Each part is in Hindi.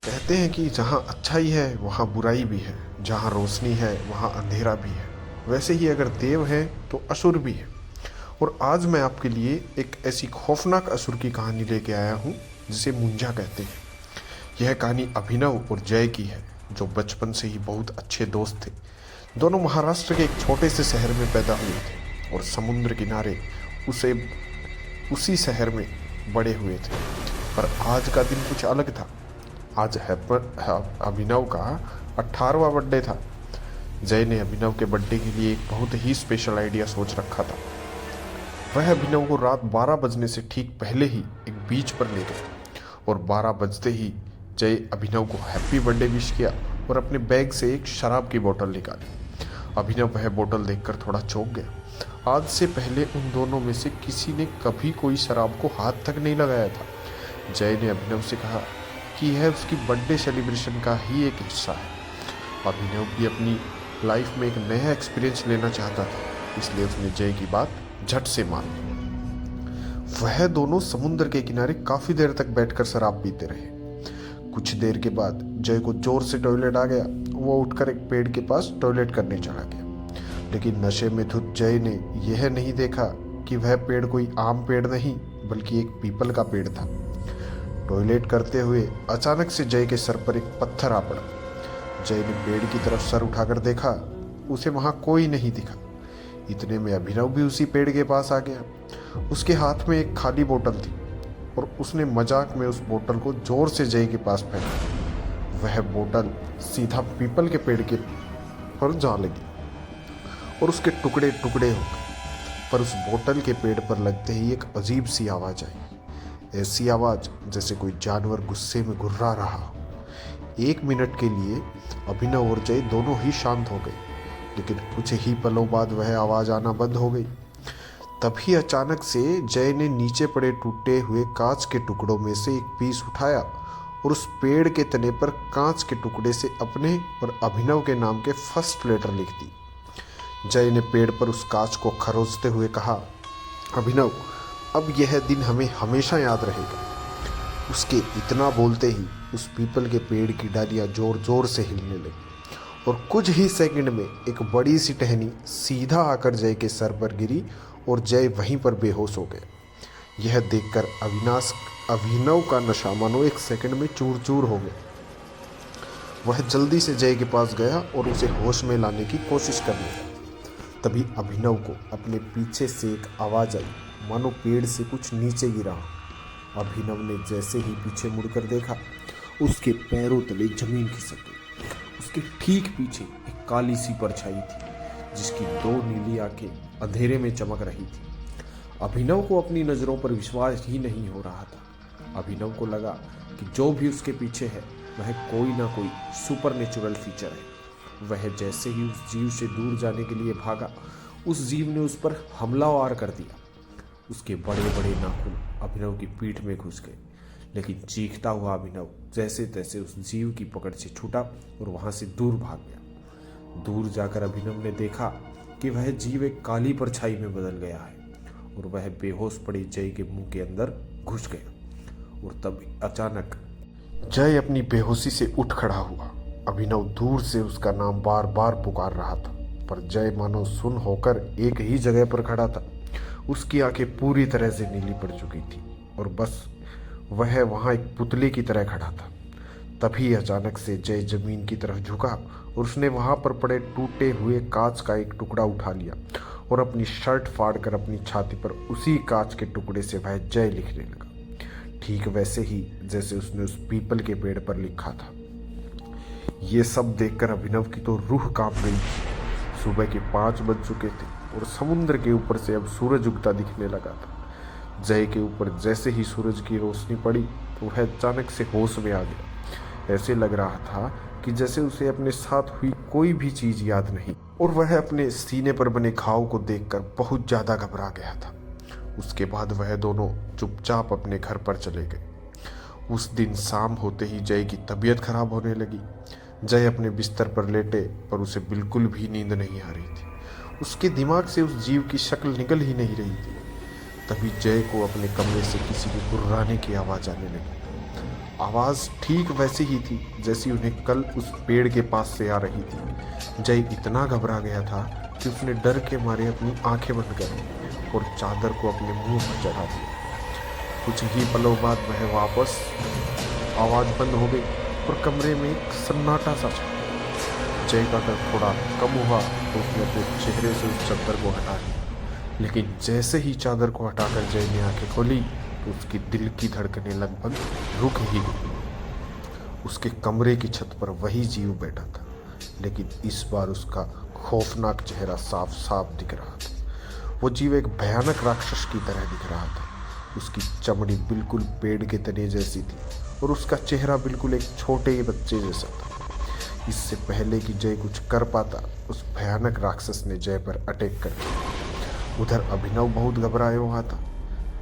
कहते हैं कि जहाँ अच्छाई है वहाँ बुराई भी है, जहाँ रोशनी है वहाँ अंधेरा भी है। वैसे ही अगर देव है तो असुर भी है। और आज मैं आपके लिए एक ऐसी खौफनाक असुर की कहानी लेके आया हूँ जिसे मुंजा कहते हैं। यह कहानी अभिनव और जय की है, जो बचपन से ही बहुत अच्छे दोस्त थे। दोनों महाराष्ट्र के एक छोटे से शहर में पैदा हुए थे और समुद्र किनारे उसे उसी शहर में बड़े हुए थे। पर आज का दिन कुछ अलग था। आज अभिनव का 18वां बर्थडे था। जय ने अभिनव के बर्थडे के लिए एक बहुत ही स्पेशल आइडिया सोच रखा था। वह अभिनव को रात 12 बजने से ठीक पहले ही एक बीच पर ले गया और 12 बजते ही जय अभिनव को हैप्पी बर्थडे विश किया और अपने बैग से एक शराब की बोतल निकाली। अभिनव वह बोतल देखकर थोड़ा चौंक गया। आज से पहले उन दोनों में से किसी ने कभी कोई शराब को हाथ तक नहीं लगाया था। जय ने अभिनव से कहा कि यह उसकी बर्थडे सेलिब्रेशन का ही एक हिस्सा है। अभिनव भी अपनी लाइफ में एक नया एक्सपीरियंस लेना चाहता था, इसलिए उसने जय की बात झट से मान ली। वह दोनों समुद्र के किनारे काफी देर तक बैठकर शराब पीते रहे। कुछ देर के बाद जय को जोर से टॉयलेट आ गया। वो उठकर एक पेड़ के पास टॉयलेट करने चला गया, लेकिन नशे में धुत जय ने यह नहीं देखा कि वह पेड़ कोई आम पेड़ नहीं बल्कि एक पीपल का पेड़ था। टॉयलेट करते हुए अचानक से जय के सर पर एक पत्थर आ पड़ा। जय ने पेड़ की तरफ सर उठाकर देखा, उसे वहां कोई नहीं दिखा। इतने में अभिनव भी उसी पेड़ के पास आ गया। उसके हाथ में एक खाली बोतल थी और उसने मजाक में उस बोतल को जोर से जय के पास फेंका। वह बोतल सीधा पीपल के पेड़ के पर जा लगी और उसके टुकड़े टुकड़े हो गए। पर उस बोतल के पेड़ पर लगते ही एक अजीब सी आवाज आई। ऐसी आवाज जैसे कोई जानवर गुस्से में घुर्रा रहा हो। 1 मिनट के लिए अभिनव और जय दोनों ही शांत हो गए, लेकिन कुछ ही पलों बाद वह आवाज आना बंद हो गई। तभी अचानक से जय ने नीचे पड़े टूटे हुए कांच के टुकड़ों में से एक पीस उठाया और उस पेड़ के तने पर कांच के टुकड़े से अपने और अभिनव के नाम के फर्स्ट लेटर लिख दी। जय ने पेड़ पर उस कांच को खरोंचते हुए कहा, अभिनव, अब यह दिन हमें हमेशा याद रहेगा। उसके इतना बोलते ही उस पीपल के पेड़ की डालियां जोर जोर से हिलने लगी और कुछ ही सेकंड में एक बड़ी सी टहनी सीधा आकर जय के सर पर गिरी और जय वहीं पर बेहोश हो गया। यह देखकर अभिनव का नशा मानो 1 सेकंड में चूर चूर हो गया। वह जल्दी से जय के पास गया और उसे होश में लाने की कोशिश करने लगा। तभी अभिनव को अपने पीछे से एक आवाज आई, मानो पेड़ से कुछ नीचे गिरा। अभिनव ने जैसे ही पीछे मुड़कर देखा, उसके पैरों तले जमीन खिसक गई। उसके ठीक पीछे एक काली सी परछाई थी, जिसकी 2 नीली आंखें अंधेरे में चमक रही थी। अभिनव को अपनी नज़रों पर विश्वास ही नहीं हो रहा था। अभिनव को लगा कि जो भी उसके पीछे है वह कोई ना कोई सुपर नेचुरल फीचर है। वह जैसे ही उस जीव से दूर जाने के लिए भागा, उस जीव ने उस पर हमलावर कर दिया। उसके बड़े बड़े नाखून अभिनव की पीठ में घुस गए, लेकिन चीखता हुआ अभिनव जैसे तैसे उस जीव की पकड़ से छूटा और वहां से दूर भाग गया। दूर जाकर अभिनव ने देखा कि वह जीव एक काली परछाई में बदल गया है और वह बेहोश पड़े जय के मुंह के अंदर घुस गया। और तब अचानक जय अपनी बेहोशी से उठ खड़ा हुआ। अभिनव दूर से उसका नाम बार बार पुकार रहा था, पर जय मानो सुन होकर एक ही जगह पर खड़ा था। उसकी आंखें पूरी तरह से नीली पड़ चुकी थी और बस वह वहां एक पुतले की तरह खड़ा था। तभी अचानक से जय जमीन की तरफ झुका और उसने वहां पर पड़े टूटे हुए कांच का एक टुकड़ा उठा लिया और अपनी शर्ट फाड़कर अपनी छाती पर उसी कांच के टुकड़े से वह जय लिखने लगा, ठीक वैसे ही जैसे उसने उस पीपल के पेड़ पर लिखा था। ये सब देखकर अभिनव की तो रूह कांप गई थी। सुबह के 5 बज चुके थे और समुद्र के ऊपर से अब सूरज उगता दिखने लगा था। जय के ऊपर जैसे ही सूरज की रोशनी पड़ी तो वह अचानक से होश में आ गया। ऐसे लग रहा था कि जैसे उसे अपने साथ हुई कोई भी चीज याद नहीं, और वह अपने सीने पर बने घाव को देखकर बहुत ज्यादा घबरा गया था। उसके बाद वह दोनों चुपचाप अपने घर पर चले गए। उस दिन शाम होते ही जय की तबीयत खराब होने लगी। जय अपने बिस्तर पर लेटे, पर उसे बिल्कुल भी नींद नहीं आ रही थी। उसके दिमाग से उस जीव की शक्ल निकल ही नहीं रही थी। तभी जय को अपने कमरे से किसी के गुर्राने की आवाज़ आने लगी। आवाज़ ठीक वैसी ही थी जैसी उन्हें कल उस पेड़ के पास से आ रही थी। जय इतना घबरा गया था कि उसने डर के मारे अपनी आंखें बंद कर ली और चादर को अपने मुंह पर चढ़ा दिया। कुछ ही पलों बाद वह वापस आवाज़ बंद हो गई और कमरे में एक सन्नाटा सा छा। जय का डर थोड़ा कम हुआ तो उसने अपने चेहरे से उस चादर को हटा लिया, लेकिन जैसे ही चादर को हटाकर जय ने आंखें खोली तो उसकी दिल की धड़कनें लगभग रुक ही गई। उसके कमरे की छत पर वही जीव बैठा था, लेकिन इस बार उसका खौफनाक चेहरा साफ साफ दिख रहा था। वो जीव एक भयानक राक्षस की तरह दिख रहा था। उसकी चमड़ी बिल्कुल पेड़ के तने जैसी थी और उसका चेहरा बिल्कुल एक छोटे बच्चे जैसा था। इससे पहले कि जय कुछ कर पाता, उस भयानक राक्षस ने जय पर अटैक कर दिया। उधर अभिनव बहुत घबराया हुआ था।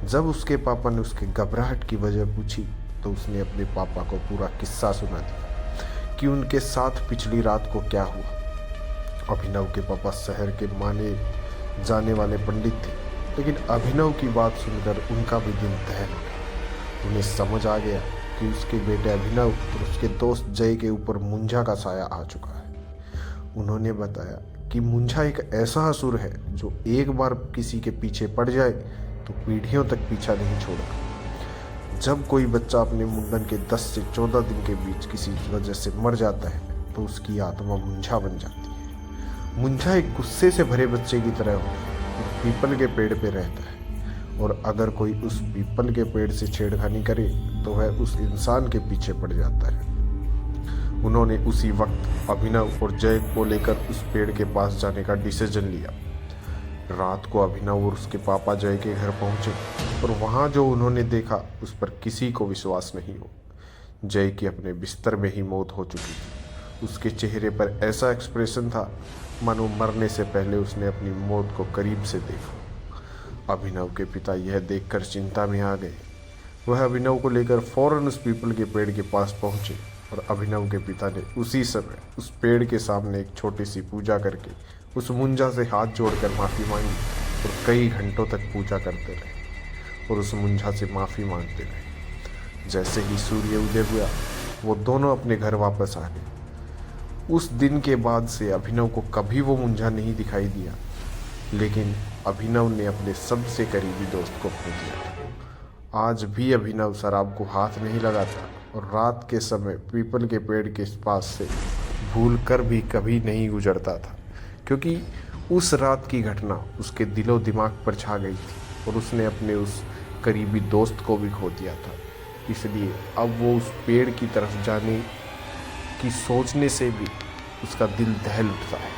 जब उसके पापा ने उसके घबराहट की वजह पूछी तो उसने अपने पापा को पूरा किस्सा सुना दिया कि उनके साथ पिछली रात को क्या हुआ। अभिनव के पापा शहर के माने जाने वाले पंडित थे, लेकिन अभिनव की बात सुनकर उनका भी दिल दहल उठा। उन्हें समझ आ गया कि उसके बेटे अभिनव और उसके दोस्त जय के ऊपर मुंझा का साया आ चुका है। उन्होंने बताया कि मुंझा एक ऐसा असुर है जो एक बार किसी के पीछे पड़ जाए तो पीढ़ियों तक पीछा नहीं छोड़ता। जब कोई बच्चा अपने मुंडन के 10 से 14 दिन के बीच किसी वजह से मर जाता है तो उसकी आत्मा मुंझा बन जाती है। मुंझा एक गुस्से से भरे बच्चे की तरह होता है और पीपल के पेड़ पे रहता है, और अगर कोई उस पीपल के पेड़ से छेड़खानी करे तो वह उस इंसान के पीछे पड़ जाता है। उन्होंने उसी वक्त अभिनव और जय को लेकर उस पेड़ के पास जाने का डिसीजन लिया। रात को अभिनव और उसके पापा जय के घर पहुंचे और वहां जो उन्होंने देखा उस पर किसी को विश्वास नहीं हो। जय की अपने बिस्तर में ही मौत हो चुकी थी। उसके चेहरे पर ऐसा एक्सप्रेशन था मानो मरने से पहले उसने अपनी मौत को करीब से देखा। अभिनव के पिता यह देखकर चिंता में आ गए। वह अभिनव को लेकर फौरन उस पीपल के पेड़ के पास पहुंचे और अभिनव के पिता ने उसी समय उस पेड़ के सामने एक छोटी सी पूजा करके उस मुंजा से हाथ जोड़कर माफ़ी मांगी और कई घंटों तक पूजा करते रहे और उस मुंजा से माफ़ी मांगते रहे। जैसे ही सूर्य उदय हुआ वो दोनों अपने घर वापस आ गए। उस दिन के बाद से अभिनव को कभी वो मुंजा नहीं दिखाई दिया, लेकिन अभिनव ने अपने सबसे करीबी दोस्त को खो दिया। आज भी अभिनव शराब को हाथ नहीं लगाता और रात के समय पीपल के पेड़ के पास से भूल कर भी कभी नहीं गुजरता था, क्योंकि उस रात की घटना उसके दिलो दिमाग पर छा गई थी और उसने अपने उस करीबी दोस्त को भी खो दिया था। इसलिए अब वो उस पेड़ की तरफ जाने की सोचने से भी उसका दिल दहल उठता है।